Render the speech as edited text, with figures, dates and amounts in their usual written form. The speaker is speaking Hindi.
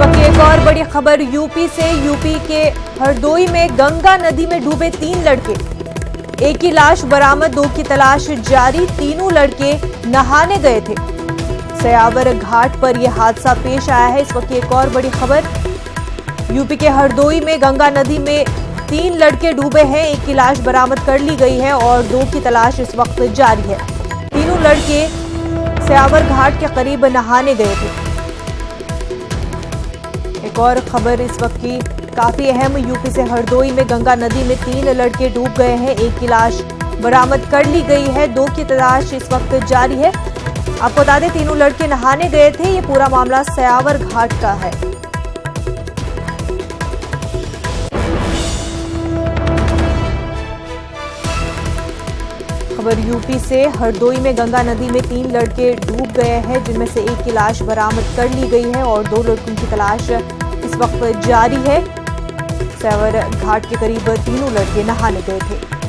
वक्त एक और बड़ी खबर यूपी से। यूपी के हरदोई में गंगा नदी में डूबे 3 लड़के, एक की लाश बरामद, 2 की तलाश जारी। तीनों लड़के नहाने गए थे। सयावर घाट पर यह हादसा पेश आया है। इस वक्त एक और बड़ी खबर यूपी के हरदोई में गंगा नदी में 3 लड़के डूबे हैं, एक की लाश बरामद कर ली गई है और 2 की तलाश इस वक्त जारी है। तीनों लड़के सयावर घाट के करीब नहाने गए थे। एक और खबर इस वक्त की काफी अहम, यूपी से हरदोई में गंगा नदी में 3 लड़के डूब गए हैं, एक की लाश बरामद कर ली गई है, 2 की तलाश इस वक्त जारी है। आपको बता दें, तीनों लड़के नहाने गए थे। ये पूरा मामला सयावर घाट का है। खबर यूपी से हरदोई में गंगा नदी में 3 लड़के डूब गए हैं, जिनमें से एक की लाश बरामद कर ली गई है और 2 लड़कों की तलाश इस वक्त जारी है। सयावर घाट के करीब तीनों लड़के नहाने गए थे।